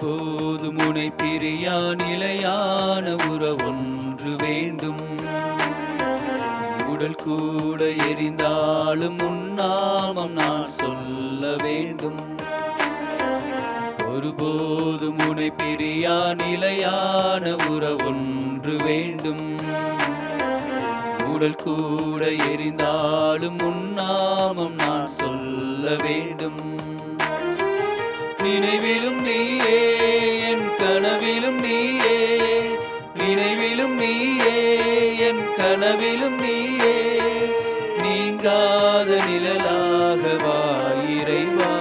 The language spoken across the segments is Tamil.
ஒருபோதும் உனை பிரியா நிலையான உறவொன்று வேண்டும். உடல் கூட எரிந்தாலும் உன்னாமம் நான் சொல்ல வேண்டும். ஒருபோதும் உனை பிரியா நிலையான உறவொன்று வேண்டும். உடல் கூட எரிந்தாலும் உன்னாமம் நான் சொல்ல வேண்டும். நினைவிலும் நீயே என் கனவிலும் நீயே, நினைவிலும் நீயே என் கனவிலும் நீயே, நீங்காத நிழலாக வா இறைவா.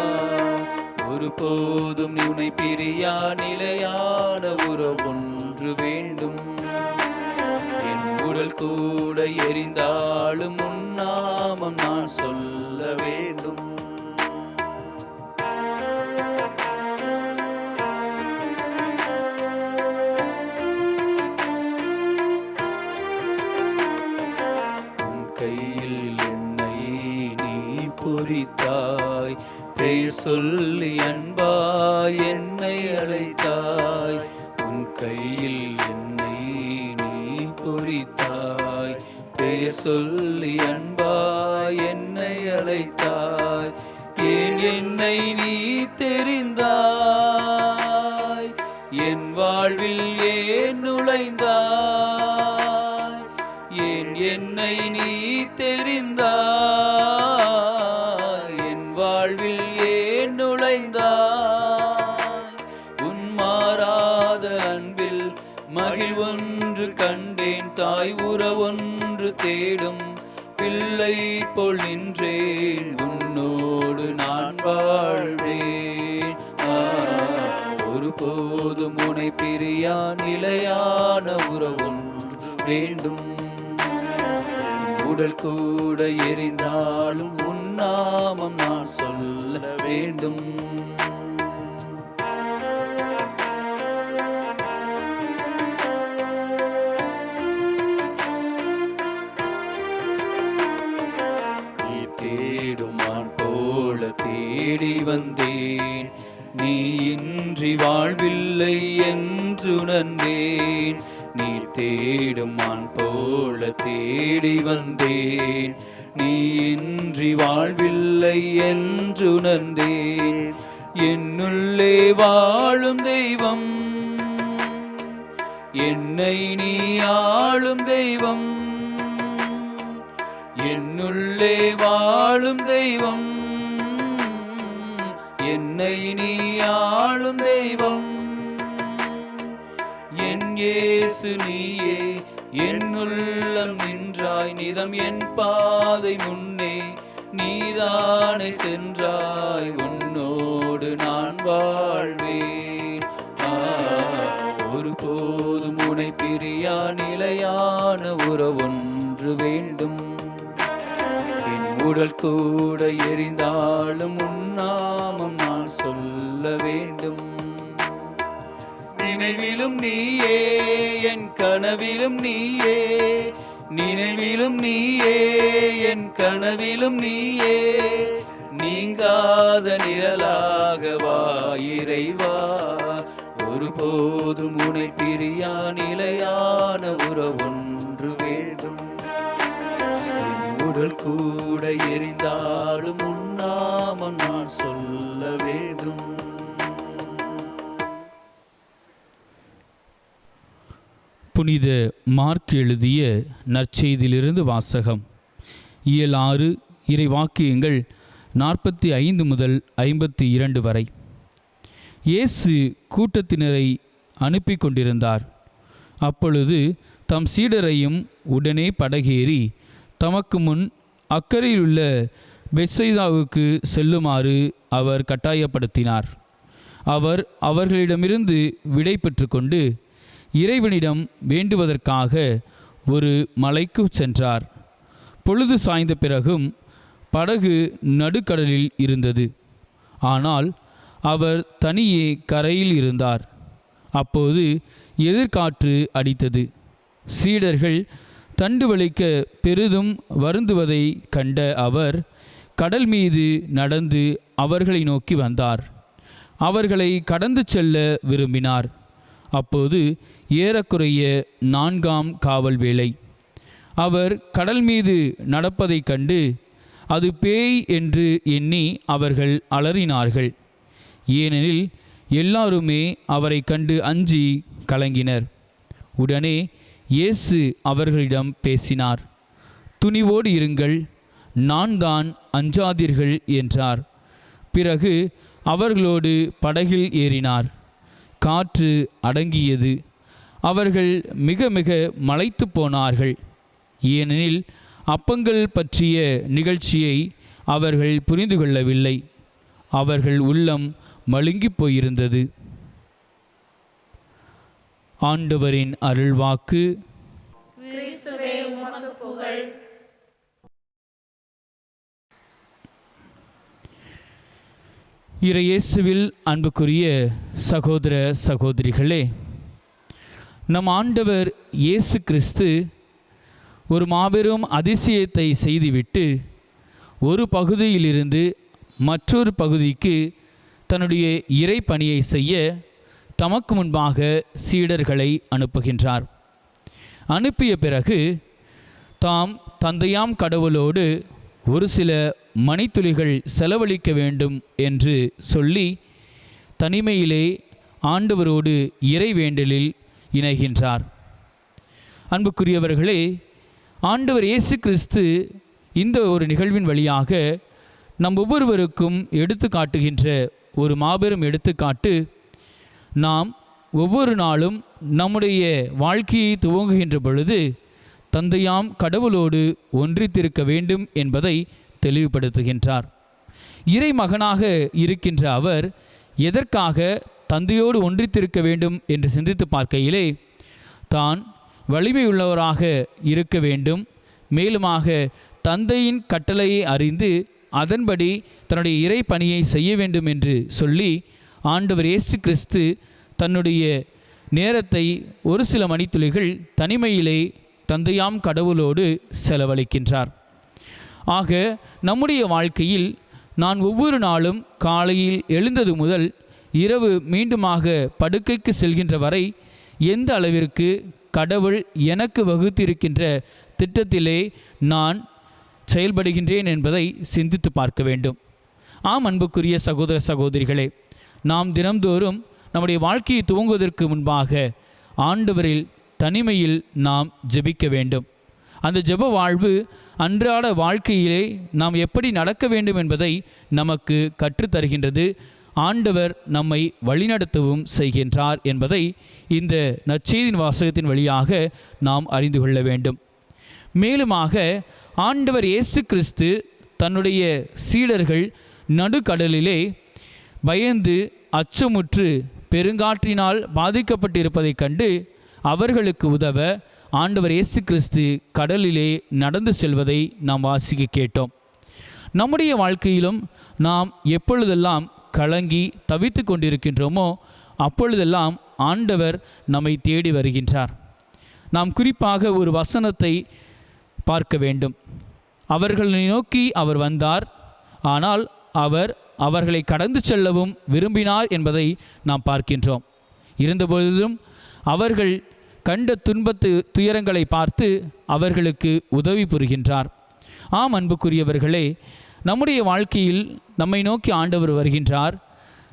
ஒருபோதும் உன்னை பிரியா நிலையான உறவொன்று வேண்டும். என் உடல் கூட எரிந்தாலும் உன்னாமம் நான் சொல்ல வேண்டும். பொறித்தாய், பெயர் சொல்லி அன்பாய் என்னை அழைத்தாய். உன் கையில் என்னை நீ பொறித்தாய், பெயர் சொல்லி அன்பாய் என்னை அழைத்தாய். ஏன் என்னை நீ தெரிந்தாய், என் வாழ்வில் ஏன் நுழைந்தாய். ஏன் என்னை நீ தெரிந்தாய், வாழ்வில் ஏன் நுழைந்தாய். உன் மாறாத அன்பில் மகிழ்வொன்று கண்டேன். தாய் உறவொன்று தேடும் பிள்ளை போல் நின்றேன். உன்னோடு நான் வாழ்வேன். ஒருபோதும் உனை பிரியா நிலையான உறவொன்று வேண்டும். உடல் கூட எரிந்தாலும் உன்னாமம் நான் சொல்ல வேண்டும். நீ தேடுமான் போல தேடி வந்தேன். நீ இன்றி வாழ்வில்லை என்றுணர்ந்தேன். நீ தேடுமான் போல தேடி வந்தேன். நீ இன்றி வாழ்வில்லை என்றுணர்ந்தேன். என்னுள்ளே வாழும் தெய்வம், என்னை நீ ஆளும் தெய்வம். என்னுள்ளே வாழும் தெய்வம், என்னை நீ ஆளும் தெய்வம். என் இயேசு நீயே, என் உள்ளம் நின்றாய். நிதம் என் பாதை முன்னே நீதானே சென்றாய். உன்னோடு நான் வாழ்வேன். ஒருபோதும் உனை பிரியா நிலையான உறவொன்று வேண்டும். என் உடல் கூட எரிந்தாலும் உன்னாமம் நான் சொல்ல வேண்டும். நினைவிலும் நீயே என் கனவிலும் நீயே, நினைவிலும் நீயே என் கனவிலும் நீயே, நீங்காத நிழலாக வா இறைவா. ஒருபோதும் உனை பிரியா நிலையான உறவொன்று வேண்டும். என் உடல் கூட எரிந்தாலும் உன்னாமம் நான் சொல்ல வேண்டும். புனித மார்க் எழுதிய நற்செய்தியிலிருந்து வாசகம். இயல் 6 இறைவாக்கியங்கள் 45 முதல் 52 வரை. இயேசு கூட்டத்தினரை அனுப்பி கொண்டிருந்தார். அப்பொழுது தம் சீடரையும் உடனே படகேறி தமக்கு முன் அக்கறையிலுள்ள பெத்சைதாவுக்கு செல்லுமாறு அவர் கட்டாயப்படுத்தினார். அவர் அவர்களிடமிருந்து விடை பெற்று கொண்டு இறைவனிடம் வேண்டுவதற்காக ஒரு மலைக்கு சென்றார். பொழுது சாய்ந்த பிறகும் படகு நடுக்கடலில் இருந்தது. ஆனால் அவர் தனியே கரையில் இருந்தார். அப்போது எதிர்காற்று அடித்தது. சீடர்கள் தண்டு வலிக்க பெரிதும் வருந்துவதை கண்ட அவர் கடல் மீது நடந்து அவர்களை நோக்கி வந்தார். அவர்களை கடந்து செல்ல விரும்பினார். அப்போது ஏறக்குறைய 4ஆம் காவல் வேளை. அவர் கடல் மீது நடப்பதைக் கண்டு அது பேய் என்று எண்ணி அவர்கள் அலறினார்கள். ஏனெனில் எல்லாருமே அவரை கண்டு அஞ்சி கலங்கினர். உடனே இயேசு அவர்களிடம் பேசினார். துணிவோடு இருங்கள், நான் தான், அஞ்சாதீர்கள் என்றார். பிறகு அவர்களோடு படகில் ஏறினார். காற்று அடங்கியது. அவர்கள் மிக மிக மலைத்து போனார்கள். ஏனெனில் அப்பங்கள் பற்றிய நிகழ்ச்சியை அவர்கள் புரிந்து கொள்ளவில்லை. அவர்கள் உள்ளம் மழுங்கி போயிருந்தது. ஆண்டவரின் அருள்வாக்கு. கிறிஸ்துவே உமக்கு புகழ். இறையேசுவில் அன்புக்குரிய சகோதர சகோதரிகளே, நம் ஆண்டவர் இயேசு கிறிஸ்து ஒரு மாபெரும் அதிசயத்தை செய்துவிட்டு ஒரு பகுதியிலிருந்து மற்றொரு பகுதிக்கு தன்னுடைய இறை பணியை செய்ய தமக்கு முன்பாக சீடர்களை அனுப்புகின்றார். அனுப்பிய பிறகு தாம் தந்தையாம் கடவுளோடு ஒரு சில மணித்துளிகள் செலவழிக்க வேண்டும் என்று சொல்லி தனிமையிலே ஆண்டவரோடு இறைவேண்டலில் இணைகின்றார். அன்புக்குரியவர்களே, ஆண்டவர் இயேசு கிறிஸ்து இந்த ஒரு நிகழ்வின் வழியாக நம் ஒவ்வொருவருக்கும் எடுத்து காட்டுகின்ற ஒரு மாபெரும் எடுத்துக்காட்டு, நாம் ஒவ்வொரு நாளும் நம்முடைய வாழ்க்கையை துவங்குகின்ற பொழுது தந்தையாம் கடவுளோடு ஒன்றித்திருக்க வேண்டும் என்பதை தெளிவுபடுத்துகின்றார். இறை மகனாக இருக்கின்ற அவர் எதற்காக தந்தையோடு ஒன்றித்திருக்க வேண்டும் என்று சிந்தித்து பார்க்கையிலே, தான் வலிமையுள்ளவராக இருக்க வேண்டும், மேலுமாக தந்தையின் கட்டளையை அறிந்து அதன்படி தன்னுடைய இறை பணியை செய்ய வேண்டும் என்று சொல்லி ஆண்டவர் இயேசு கிறிஸ்து தன்னுடைய நேரத்தை ஒரு சில மணித்துளிகள் தனிமையிலே தந்தையாம் கடவுளோடு செலவழிக்கின்றார். ஆக நம்முடைய வாழ்க்கையில் நான் ஒவ்வொரு நாளும் காலையில் எழுந்தது முதல் இரவு மீண்டுமாக படுக்கைக்கு செல்கின்ற வரை எந்த அளவிற்கு கடவுள் எனக்கு வகுத்திருக்கின்ற திட்டத்திலே நான் செயல்படுகின்றேன் என்பதை சிந்தித்து பார்க்க வேண்டும். ஆம், அன்புக்குரிய சகோதர சகோதரிகளே, நாம் தினம்தோறும் நம்முடைய வாழ்க்கையை துவங்குவதற்கு முன்பாக ஆண்டவரில் தனிமையில் நாம் ஜெபிக்க வேண்டும். அந்த ஜெப வாழ்வு அன்றாட வாழ்க்கையிலே நாம் எப்படி நடக்க வேண்டும் என்பதை நமக்கு கற்றுத்தருகின்றது. ஆண்டவர் நம்மை வழிநடத்தவும் செய்கின்றார் என்பதை இந்த நற்செய்தியின் வாசகத்தின் வழியாக நாம் அறிந்து கொள்ள வேண்டும். மேலுமாக ஆண்டவர் இயேசு கிறிஸ்து தன்னுடைய சீடர்கள் நடுக்கடலிலே பயந்து அச்சமுற்று பெருங்காற்றினால் பாதிக்கப்பட்டிருப்பதைக் கண்டு அவர்களுக்கு உதவ ஆண்டவர் இயேசு கிறிஸ்து கடலிலே நடந்து செல்வதை நாம் வாசிக்க கேட்டோம். நம்முடைய வாழ்க்கையிலும் நாம் எப்பொழுதெல்லாம் கலங்கி தவித்து கொண்டிருக்கின்றோமோ அப்பொழுதெல்லாம் ஆண்டவர் நம்மை தேடி வருகின்றார். நாம் குறிப்பாக ஒரு வசனத்தை பார்க்க வேண்டும். அவர்களை நோக்கி அவர் வந்தார், ஆனால் அவர் அவர்களை கடந்து செல்லவும் விரும்பினார் என்பதை நாம் பார்க்கின்றோம். இருந்தபொழுதும் அவர்கள் கண்ட துயரங்களை பார்த்து அவர்களுக்கு உதவி புரிகின்றார். ஆம், அன்புக்குரியவர்களே, நம்முடைய வாழ்க்கையில் நம்மை நோக்கி ஆண்டவர் வருகின்றார்.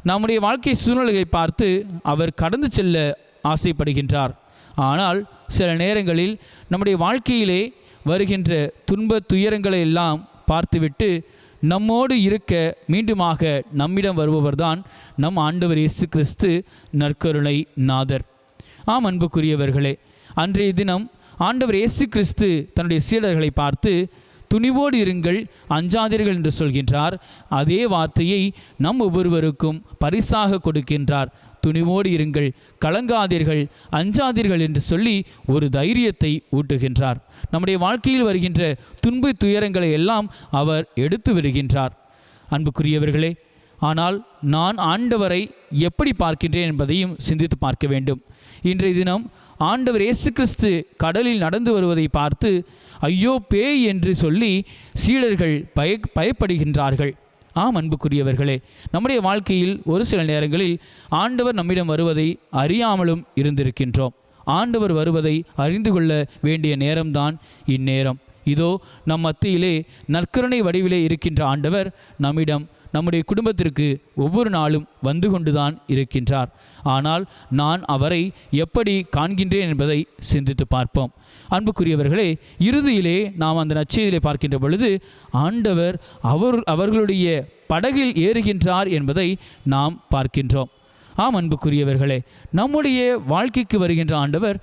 நம்முடைய வாழ்க்கை சூழ்நிலையை பார்த்து அவர் கடந்து செல்ல ஆசைப்படுகின்றார். ஆனால் சில நேரங்களில் நம்முடைய வாழ்க்கையிலே வருகின்ற துன்ப துயரங்களை எல்லாம் பார்த்துவிட்டு நம்மோடு இருக்க மீண்டுமாக நம்மிடம் வருபவர்தான் நம் ஆண்டவர் இயேசு கிறிஸ்து, நற்கருணை நாதர். ஆம், அன்புக்குரியவர்களே, அன்றைய தினம் ஆண்டவர் இயேசு கிறிஸ்து தன்னுடைய சீடர்களை பார்த்து துணிவோடு இருங்கள், அஞ்சாதீர்கள் என்று சொல்கின்றார். அதே வார்த்தையை நம் ஒவ்வொருவருக்கும் பரிசாக கொடுக்கின்றார். துணிவோடு இருங்கள், கலங்காதீர்கள், அஞ்சாதீர்கள் என்று சொல்லி ஒரு தைரியத்தை ஊட்டுகின்றார். நம்முடைய வாழ்க்கையில் வருகின்ற துன்ப துயரங்களை எல்லாம் அவர் எடுத்து வருகின்றார். அன்புக்குரியவர்களே, ஆனால் நான் ஆண்டவரை எப்படி பார்க்கின்றேன் என்பதையும் சிந்தித்து பார்க்க வேண்டும். இன்றைய தினம் ஆண்டவர் இயேசு கிறிஸ்து கடலில் நடந்து வருவதை பார்த்து ஐயோ பேய் என்று சொல்லி சீடர்கள் பயப்படுகின்றார்கள். ஆம் அன்புக்குரியவர்களே, நம்முடைய வாழ்க்கையில் ஒரு சில நேரங்களில் ஆண்டவர் நம்மிடம் வருவதை அறியாமலும் இருந்திருக்கின்றோம். ஆண்டவர் வருவதை அறிந்து கொள்ள வேண்டிய நேரம்தான் இந்நேரம். இதோ நம் மத்தியிலே நற்கருணை வடிவிலே இருக்கின்ற ஆண்டவர் நம்மிடம், நம்முடைய குடும்பத்திற்கு ஒவ்வொரு நாளும் வந்து கொண்டுதான் இருக்கின்றார். ஆனால் நான் அவரை எப்படி காண்கின்றேன் என்பதை சிந்தித்து பார்ப்போம். அன்புக்குரியவர்களே, இறுதியிலே நாம் அந்த நற்செய்தியிலே பார்க்கின்ற பொழுது ஆண்டவர் அவர்களுடைய படகில் ஏறுகின்றார் என்பதை நாம் பார்க்கின்றோம். ஆம் அன்புக்குரியவர்களே, நம்முடைய வாழ்க்கைக்கு வருகின்ற ஆண்டவர்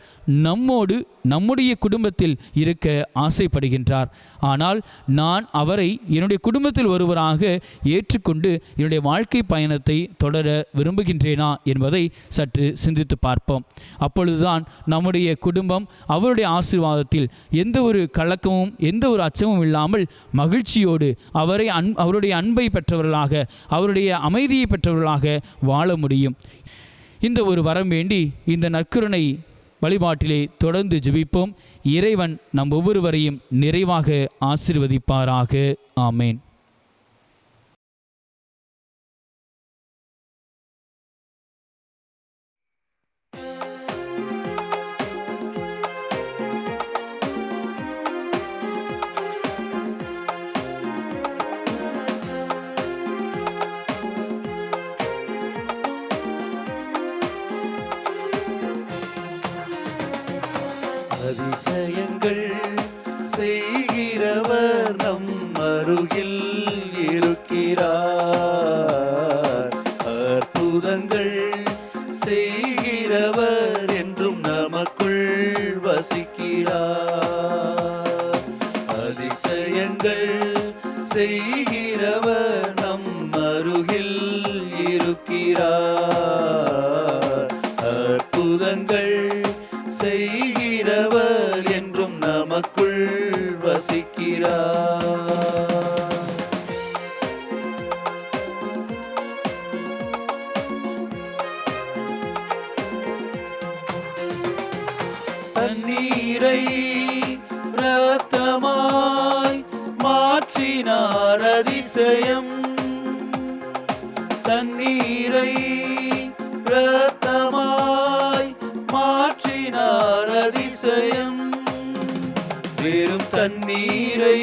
நம்மோடு நம்முடைய குடும்பத்தில் இருக்க ஆசைப்படுகின்றார். ஆனால் நான் அவரை என்னுடைய குடும்பத்தில் ஒருவராக ஏற்றுக்கொண்டு என்னுடைய வாழ்க்கை பயணத்தை தொடர விரும்புகின்றேனா என்பதை சற்று சிந்தித்து பார்ப்போம். அப்பொழுதுதான் நம்முடைய குடும்பம் அவருடைய ஆசீர்வாதத்தில் எந்த ஒரு கலக்கமும் எந்த ஒரு அச்சமும் இல்லாமல் மகிழ்ச்சியோடு அவருடைய அன்பை பெற்றவர்களாக, அவருடைய அமைதியை பெற்றவர்களாக வாழ முடியும். இந்த ஒரு வரம் வேண்டி இந்த நற்கருணை வழிபாட்டிலே தொடர்ந்து ஜெபிப்போம். இறைவன் நம் ஒவ்வொருவரையும் நிறைவாக ஆசீர்வதிப்பாராக. ஆமேன். அதிசயங்கள் செய்கிறவர் நம் அருகில் இருக்கிறார். அற்புதங்கள் செய்கிறவர் என்றும் நமக்குள் வசிக்கிறார். அதிசயங்கள் செய்கிறவர் நம் அருகில் இருக்கிறார். அற்புதங்கள் செய்கிறவர் என்றும் நமக்குள் வசிக்கிறார். தண்ணீரை இரத்தமாய் மாற்றினார் அதிசயம். தண்ணீரை இரத்தமாய் மாற்றினார் அதிசயம். வெறும் தண்ணீரை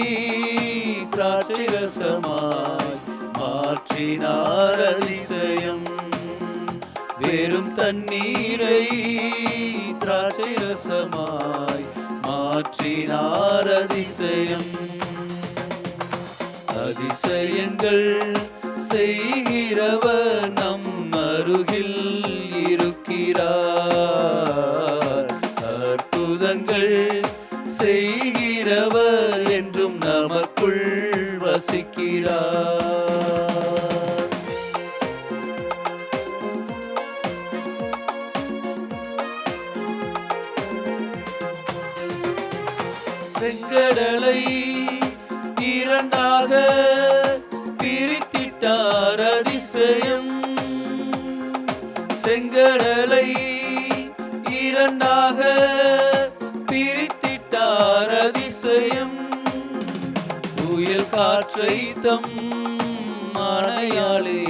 திராட்சை ரசமாய் மாற்றினார் அதிசயம். வெறும் தண்ணீரை திராட்சை ரசமாய் மாற்றினார் அதிசயம். அதிசயங்கள் செய்கிறவர் நம் அருகில் இருக்கிறார். அற்புதங்கள் செய்கிறவர் என்றும் நமக்குள் வசிக்கிறார். செங்கடலை இரண்டாக பிரித்திட்டார் அதிசயம். செங்கடலை இரண்டாக பிரித்திட்டார் அதிசயம். புயல் காற்றை தம் மழையாலே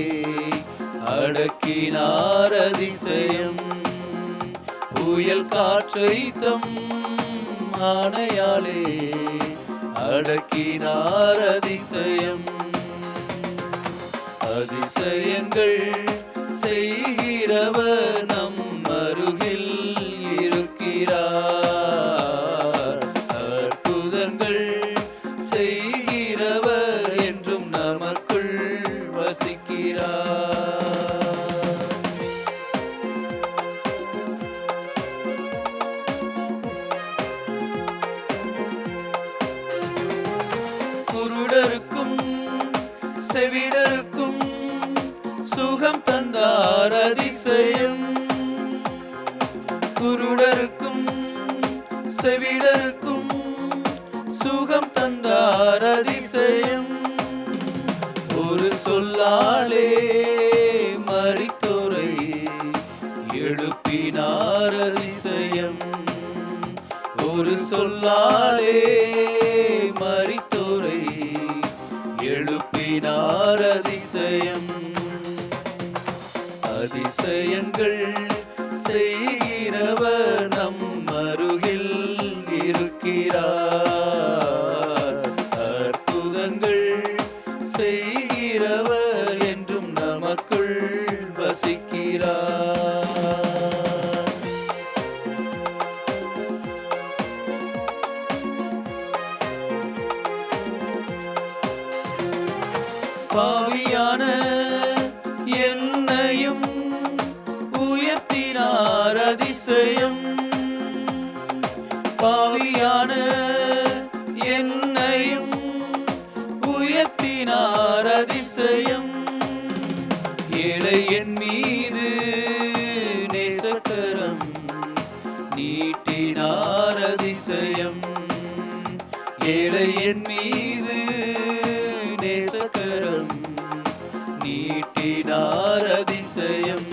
அடக்கினார் அதிசயம். புயல் காற்றை தம் ஆணையாலே அடக்கினார் அதிசயம். அதிசயங்கள் செய்கிறவர் நம் அருகில் இருக்கிறார். அற்புதங்கள் செய்கிறவர் என்றும் நமக்குள் வசிக்கிறார். குருடருக்கும் செவிடருக்கும் சுகம் தந்தார் அதிசயம். குருடருக்கும் செவிடருக்கும் சுகம் தந்தார் அதிசயம். ஒரு சொல்லாலே மரித்தோரை எழுப்பினார் அதிசயம். ஒரு சொல்லாலே மரித்தோரை எழுப்பி நீட்டினார் அதிசயம். அதிசயங்கள் செய்கிறவர் நம் அருகில் இருக்கிறார். அற்புதங்கள் செய்கிறவர் என்றும் நமக்குள் வசிக்கிறார். பாவியான என்னையும் உயர்த்தினார் அதிசயம். பாவியான என்னையும் உயர்த்தினார் அதிசயம். ஏழை என் மீது நேசக்கரம் நீட்டினார் அதிசயம். ஏழை என் மீது நேசக்கரம் நீட்டினார் அதிசயம்.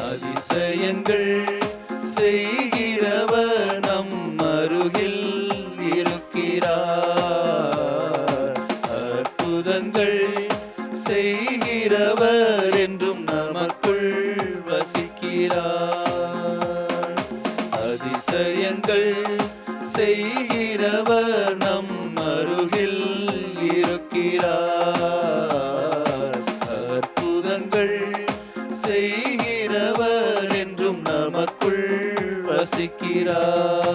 அதிசயங்கள் செய்கிறவர் நம் அருகில் இருக்கிறார். அற்புதங்கள் செய்கிறவர் என்றும் நமக்குள் வசிக்கிறார். அதிசயங்கள் செய்கிறவர் நம் அருகில் இருக்கிறார். அற்புதங்கள் செய்கிறவர் என்றும் நமக்குள் வசிக்கிறார்.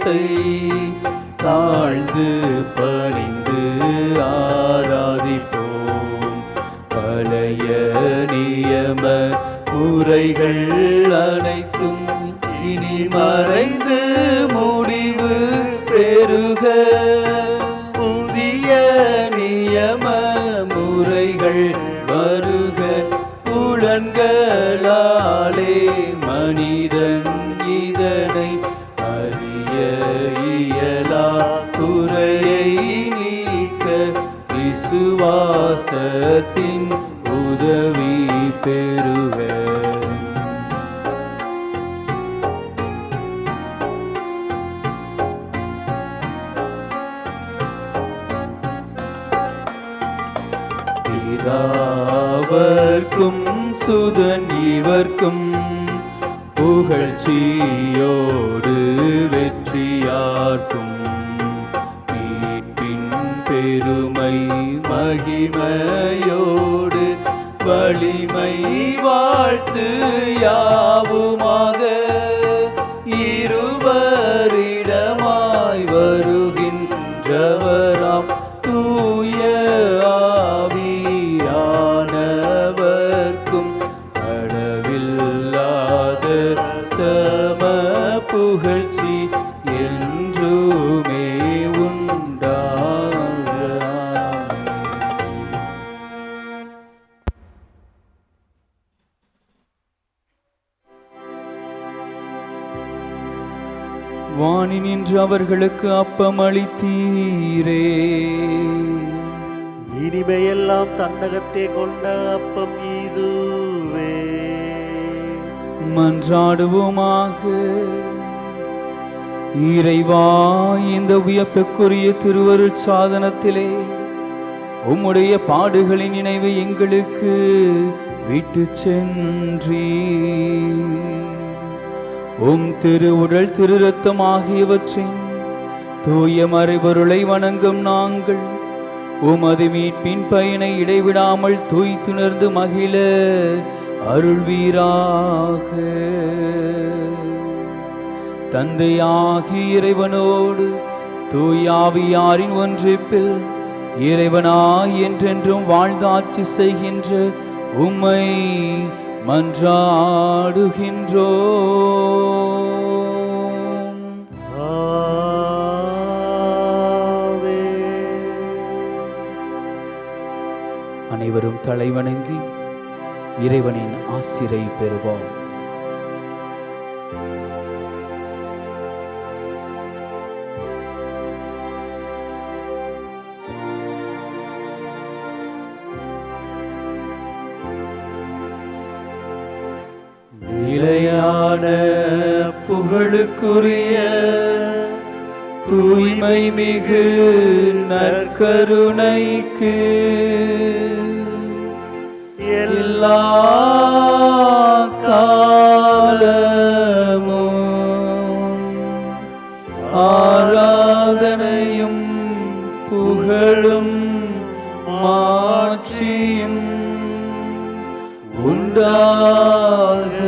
நாமத்தை தாழ்ந்து பணிந்து ஆராதிப்போம். பழைய நியம முறைகள் அனைத்தும் இனி மறைந்து முடிவு பெறுக. புதிய நியம முறைகள் வருக. புலன்களாலே மனிதன் இதனை அறிய இயலா. குறையை நீக்க விசுவாசத்தின் உதவி பெறுக. பிதாவர்க்கும் சுதன் இவர்க்கும் புகழ்ச்சியோடு வெற்றியார்க்கும் மீட்பின் பெருமை மகிமையோடு வலிமை வாழ்த்து யாவுமாக. இருவரிடமாய் வருகின்றவராம் தூய ஆவியானவர்க்கும் அளவில்லாத சம புகழ்ச்சி என்றுமே உண்டாக. வானி நின்று அவர்களுக்கு அப்பம் அளித்தீரே. இனிமையெல்லாம் தன்னகத்தே கொண்ட அப்பம் இதுவே. மன்றாடுவோமாக. இறைவா, இந்த வியப்புக்குரிய திருவருட் சாதனத்திலே உம்முடைய பாடுகளின் நினைவை எங்களுக்கு விட்டு சென்றீ. உம் திரு உடல் திரு ரத்தம் ஆகியவற்றின் தூய மறைபொருளை வணங்கும் நாங்கள் உமது மீட்பின் பயனை இடைவிடாமல் தூய்த்துணர்ந்து மகிழ அருள்வீராக. தந்தையாகி இறைவனோடு தூயாவியாரின் ஒன்றிப்பில் இறைவனாய் என்றென்றும் வாழ்ந்தாட்சி செய்கின்ற உம்மை மன்றாடுகின்றோம். அனைவரும் தலைவணங்கி இறைவனின் ஆசிரை பெறுவோம். நிலையான புகழுக்குரிய தூய்மை மிகு நற்கருணைக்கு எல்லா காலமும் ஆராதனையும் புகழும் மாட்சியும் உண்டாக